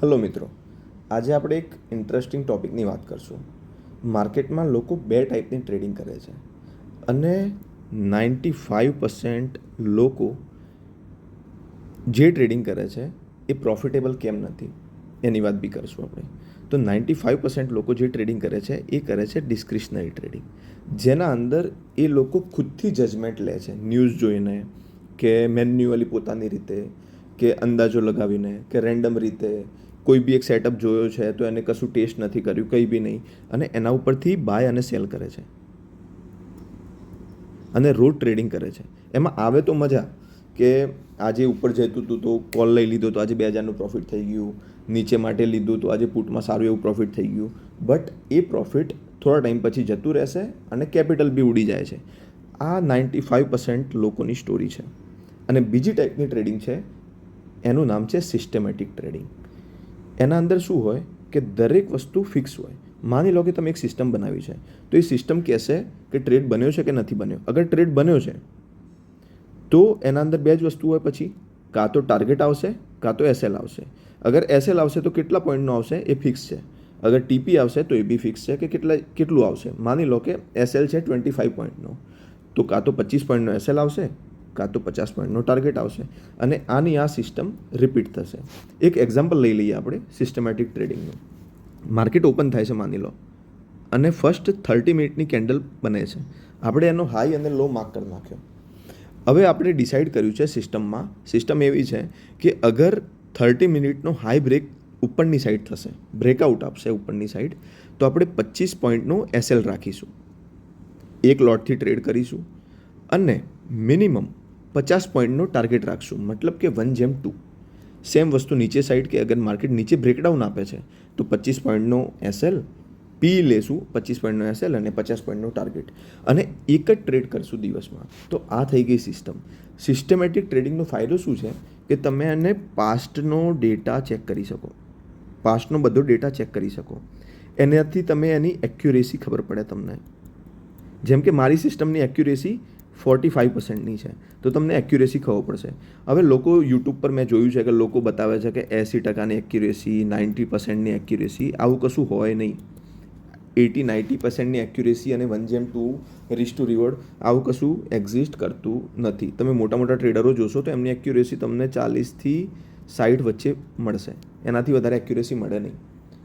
Hello મિત્રો, આજે આપણે એક ઇન્ટરેસ્ટિંગ ટૉપિકની વાત કરશું. માર્કેટમાં લોકો બે ટાઈપની ટ્રેડિંગ કરે છે અને 95% લોકો જે ટ્રેડિંગ કરે છે એ પ્રોફિટેબલ કેમ નથી એની વાત બી કરશું આપણે. તો 95% લોકો જે ટ્રેડિંગ કરે છે એ કરે છે ડિસ્ક્રિશનરી ટ્રેડિંગ, જેના અંદર એ લોકો ખુદથી જજમેન્ટ લે છે ન્યૂઝ જોઈને કે મેન્યુઅલી પોતાની રીતે કે અંદાજો લગાવીને કે રેન્ડમ રીતે. કોઈ બી એક સેટઅપ જોયો છે તો એને કશું ટેસ્ટ નથી કર્યું, કંઈ બી નહીં, અને એના ઉપરથી બાય અને સેલ કરે છે અને રોજ ટ્રેડિંગ કરે છે. એમાં આવે તો મજા કે આજે ઉપર જતું હતું તો કોલ લઈ લીધો તો આજે 2000નું પ્રોફિટ થઈ ગયું, નીચે માટે લીધું તો આજે પુટમાં સારું એવું પ્રોફિટ થઈ ગયું. બટ એ પ્રોફિટ થોડા ટાઈમ પછી જતું રહેશે અને કેપિટલ બી ઉડી જાય છે. આ 95% લોકોની સ્ટોરી છે. અને બીજી ટાઈપની ટ્રેડિંગ છે, એનું નામ છે સિસ્ટમેટિક ટ્રેડિંગ. એના અંદર શું હોય કે દરેક વસ્તુ ફિક્સ હોય. માની લો કે તમે એક સિસ્ટમ બનાવી છે, તો એ સિસ્ટમ કહેશે કે ટ્રેડ બન્યો છે કે નથી બન્યો. અગર ટ્રેડ બન્યો છે તો એના અંદર બે જ વસ્તુ હોય, પછી કાં તો ટાર્ગેટ આવશે કાં તો એસએલ આવશે. અગર એસએલ આવશે તો કેટલા પોઈન્ટનો આવશે એ ફિક્સ છે. અગર ટીપી આવશે તો એ બી ફિક્સ છે કે કેટલું આવશે. માની લો કે એસએલ છે 25 પોઈન્ટનો, તો કાં તો 25 પોઈન્ટનો એસએલ આવશે કાં તો 50 પોઈન્ટનો ટાર્ગેટ આવશે. અને આની આ સિસ્ટમ રિપીટ થશે. એક એક્ઝામ્પલ લઈ લઈએ આપણે સિસ્ટમેટિક ટ્રેડિંગનું. માર્કેટ ઓપન થાય છે માની લો, અને ફર્સ્ટ 30 મિનિટની કેન્ડલ બને છે. આપણે એનો હાઈ અને લો માર્ક કરી નાખ્યો. હવે આપણે ડિસાઇડ કર્યું છે સિસ્ટમ એવી છે કે અગર 30 મિનિટનો હાઈ બ્રેક ઉપરની સાઈડ થશે, બ્રેકઆઉટ આપશે ઉપરની સાઈડ, તો આપણે 25 પોઈન્ટનો એસએલ રાખીશું, એક લોટથી ટ્રેડ કરીશું અને મિનિમમ 50 પોઈન્ટનો ટાર્ગેટ રાખશું. મતલબ કે 1:2. સેમ વસ્તુ નીચે સાઈડ કે અગર માર્કેટ નીચે બ્રેકડાઉન આપે છે તો 25 પોઈન્ટનો એસએલ પી લેશું, 25 પોઈન્ટનો એસએલ અને 50 પોઈન્ટનો ટાર્ગેટ, અને એક જ ટ્રેડ કરશું દિવસમાં. તો આ થઈ ગઈ સિસ્ટમ. સિસ્ટમેટિક ટ્રેડિંગનો ફાયદો શું છે કે તમે એને પાસ્ટનો ડેટા ચેક કરી શકો, પાસ્ટનો બધો ડેટા ચેક કરી શકો. એનાથી તમે એની એક્યુરેસી ખબર પડે તમને. જેમ કે મારી સિસ્ટમની એક્યુરેસી 45%ની છે, તો તમને એક્યુરેસી ખબર પડશે. હવે લોકો યુટ્યુબ પર મેં જોયું છે કે લોકો બતાવે છે કે 80%ની એક્યુરેસી, 90%ની એક્યુરેસી. આવું કશું હોય નહીં. 80-90%ની એક્યુરેસી અને 1:2 રીસ ટુ રિવોર્ડ, આવું કશું એક્ઝિસ્ટ કરતું નથી. તમે મોટા મોટા ટ્રેડરો જોશો તો એમની એક્યુરેસી તમને 40થી 60 વચ્ચે મળશે, એનાથી વધારે એક્યુરેસી મળે નહીં.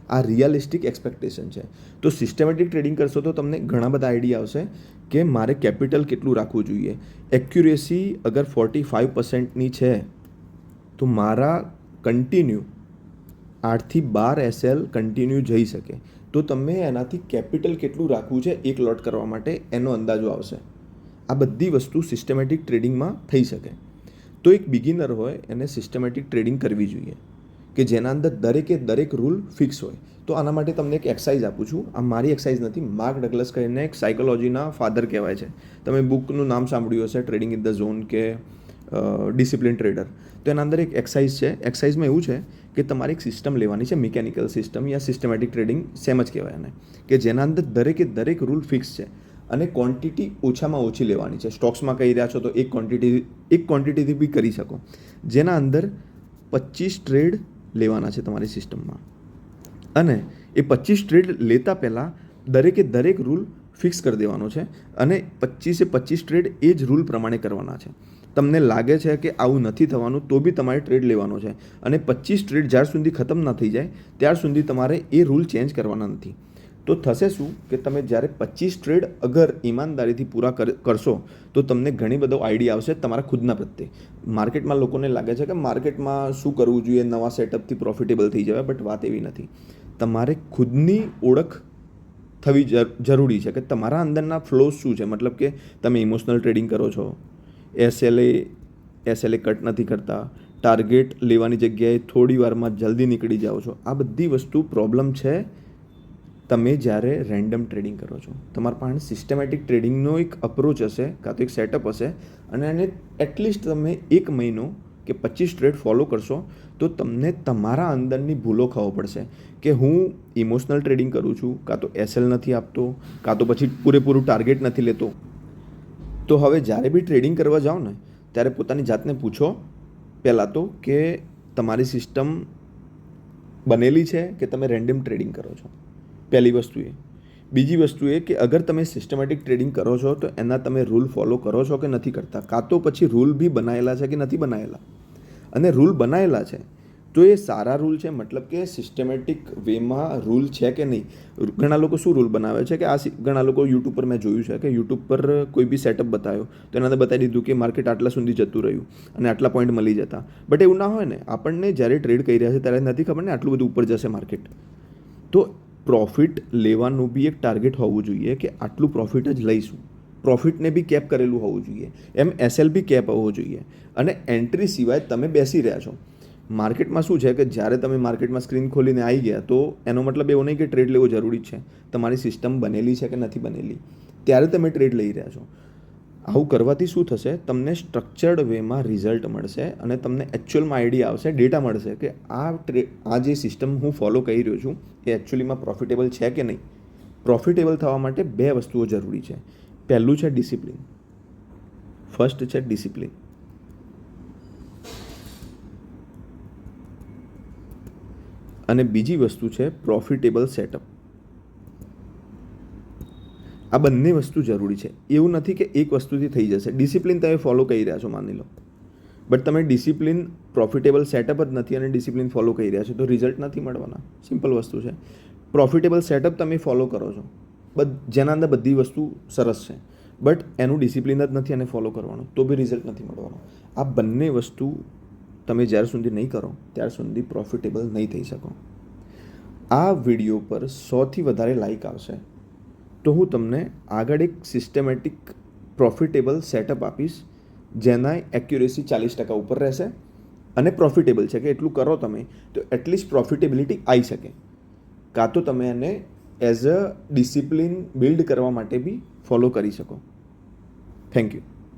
આ રિયલિસ્ટિક એક્સપેક્ટેશન છે. તો સિસ્ટમેટિક ટ્રેડિંગ કરશો તો તમને ઘણા બધા આઈડિયા આવશે કે મારે કેપિટલ કેટલું રાખવું જોઈએ. એક્યુરેસી અગર 45%ની છે તો મારા કન્ટિન્યુ 8થી 12 એસએલ કન્ટિન્યુ જઈ શકે. તો તમે એનાથી કેપિટલ કેટલું રાખવું છે એક લોટ કરવા માટે એનો અંદાજો આવશે. આ બધી વસ્તુ સિસ્ટમેટિક ટ્રેડિંગમાં થઈ શકે. તો એક બિગિનર હોય એને સિસ્ટમેટિક ટ્રેડિંગ કરવી જોઈએ કે જેના અંદર દરેક રૂલ ફિક્સ હોય. તો આના માટે તમને એક એક્સરસાઇઝ આપું છું. આ મારી એક્સરસાઇઝ નથી, માર્ક ડગલસ કરીને એક સાયકોલોજીના ફાધર કહેવાય છે. તમે બુકનું નામ સાંભળ્યું હશે, ટ્રેડિંગ ઇન ધ ઝોન કે ડિસિપ્લિન ટ્રેડર. તો એના અંદર એક એક્સરસાઇઝ છે. એક્સરસાઇઝમાં એવું છે કે તમારે એક સિસ્ટમ લેવાની છે, મિકેનિકલ સિસ્ટમ યા સિસ્ટમેટિક ટ્રેડિંગ સેમ જ કહેવાય એને, કે જેના અંદર દરેક રૂલ ફિક્સ છે અને ક્વોન્ટિટી ઓછામાં ઓછી લેવાની છે. સ્ટોક્સમાં કહી રહ્યા છો તો એક ક્વોન્ટિટીથી બી કરી શકો. જેના અંદર 25 ટ્રેડ લેવાના છે તમારી સિસ્ટમમાં, અને એ 25 ટ્રેડ લેતા પહેલાં દરેક રૂલ ફિક્સ કરી દેવાનો છે અને 25 ટ્રેડ એ જ રૂલ પ્રમાણે કરવાના છે. તમને લાગે છે કે આવું નથી થવાનું તો બી તમારે ટ્રેડ લેવાનો છે, અને 25 ટ્રેડ જ્યાર સુધી ખતમ ના થઈ જાય ત્યાર સુધી તમારે એ રૂલ ચેન્જ કરવાના નથી. તો થશે શું કે તમે જ્યારે 25 ટ્રેડ અગર ઈમાનદારીથી પૂરા કરશો તો તમને ઘણી બધો આઈડિયા આવશે તમારા ખુદના પ્રત્યે. માર્કેટમાં લોકોને લાગે છે કે માર્કેટમાં શું કરવું જોઈએ, નવા સેટઅપથી પ્રોફિટેબલ થઈ જવાય, બટ વાત એવી નથી. તમારે ખુદની ઓળખ થવી જરૂરી છે કે તમારા અંદરના ફ્લોઝ શું છે. મતલબ કે તમે ઇમોશનલ ટ્રેડિંગ કરો છો, એસએલએ કટ નથી કરતા, ટાર્ગેટ લેવાની જગ્યાએ થોડી વારમાં જલ્દી નીકળી જાઓ છો. આ બધી વસ્તુ પ્રોબ્લેમ છે તમે જ્યારે રેન્ડમ ટ્રેડિંગ કરો છો. તમારા પાસે સિસ્ટમેટિક ટ્રેડિંગનો એક અપ્રોચ હશે કાં તો એક સેટઅપ હશે, અને એને એટલીસ્ટ તમે 1 મહિનો કે 25 ટ્રેડ ફોલો કરશો તો તમને તમારા અંદરની ભૂલો ખબર પડશે કે હું ઇમોશનલ ટ્રેડિંગ કરું છું, કાં તો એસએલ નથી આપતો, કાં તો પછી પૂરેપૂરું ટાર્ગેટ નથી લેતો. તો હવે જ્યારે બી ટ્રેડિંગ કરવા જાઓ ને ત્યારે પોતાની જાતને પૂછો પહેલાં તો કે તમારી સિસ્ટમ બનેલી છે કે તમે રેન્ડમ ટ્રેડિંગ કરો છો? પહેલી વસ્તુ એ. બીજી વસ્તુ એ કે અગર તમે સિસ્ટમેટિક ટ્રેડિંગ કરો છો તો એના તમે રૂલ ફોલો કરો છો કે નથી કરતા, કાં તો પછી રૂલ બી બનાવેલા છે કે નથી બનાવેલા. અને રૂલ બનાવેલા છે તો એ સારા રૂલ છે, મતલબ કે સિસ્ટમેટિક વેમાં રૂલ છે કે નહીં. ઘણા લોકો શું રૂલ બનાવે છે કે ઘણા લોકો યુટ્યુબ પર મેં જોયું છે કે યુટ્યુબ પર કોઈ બી સેટઅપ બતાવ્યો તો એના બતાવી દીધું કે માર્કેટ આટલા સુધી જતું રહ્યું અને આટલા પોઈન્ટ મળી જતા. બટ એવું ના હોય ને, આપણને જ્યારે ટ્રેડ કરી રહ્યા છે ત્યારે નથી ખબર ને આટલું બધું ઉપર જશે માર્કેટ. તો પ્રોફિટ લેવાનું બી એક ટાર્ગેટ હોવું જોઈએ કે આટલું પ્રોફિટ જ લઈશું. પ્રોફિટને બી કેપ કરેલું હોવું જોઈએ. એમ એસએલ બી કેપ હોવો જોઈએ. અને એન્ટ્રી સિવાય તમે બેસી રહ્યા છો. માર્કેટમાં શું છે કે જ્યારે તમે માર્કેટમાં સ્ક્રીન ખોલીને આવી ગયા તો એનો મતલબ એવો નહીં કે ટ્રેડ લેવો જરૂરી છે. તમારી સિસ્ટમ બનેલી છે કે નથી બનેલી ત્યારે તમે ટ્રેડ લઈ રહ્યા છો. આવું કરવાથી શું થશે, તમને સ્ટ્રક્ચર્ડ વેમાં રિઝલ્ટ મળશે અને તમને એકચ્યુઅલમાં આઈડિયા આવશે, ડેટા મળશે કે આ જે સિસ્ટમ હું ફોલો કરી રહ્યો છું એ એકચ્યુઅલીમાં પ્રોફિટેબલ છે કે નહીં. પ્રોફિટેબલ થવા માટે બે વસ્તુઓ જરૂરી છે. પહેલું છે ડિસિપ્લિન. ફર્સ્ટ છે ડિસિપ્લિન. અને બીજી વસ્તુ છે પ્રોફિટેબલ સેટઅપ. આ બંને વસ્તુ જરૂરી છે. એવું નથી કે એક વસ્તુથી થઈ જશે. ડિસિપ્લિન તમે ફોલો કરી રહ્યા છો માની લો, બટ તમે ડિસિપ્લિન પ્રોફિટેબલ સેટઅપ જ નથી અને ડિસિપ્લિન ફોલો કરી રહ્યા છો તો રિઝલ્ટ નથી મળવાના. સિમ્પલ વસ્તુ છે. પ્રોફિટેબલ સેટઅપ તમે ફોલો કરો છો, જેના અંદર બધી વસ્તુ સરસ છે, બટ એનું ડિસિપ્લિન જ નથી અને ફોલો કરવાનું તો બી રિઝલ્ટ નથી મળવાનો. આ બંને વસ્તુ તમે જ્યાર સુધી નહીં કરો ત્યાર સુધી પ્રોફિટેબલ નહીં થઈ શકો. આ વિડીયો પર 100થી વધારે લાઇક આવશે તો હું તમને આગળ એક સિસ્ટમેટિક પ્રોફિટેબલ સેટઅપ આપીશ જેના એક્યુરેસી 40% ઉપર રહેશે અને પ્રોફિટેબલ છે કે એટલું કરો તમે તો એટલીસ્ટ પ્રોફિટેબિલિટી આવી શકે. કાં તો તમે એને એઝ અ ડિસિપ્લિન બિલ્ડ કરવા માટે બી ફોલો કરી શકો. Thank you.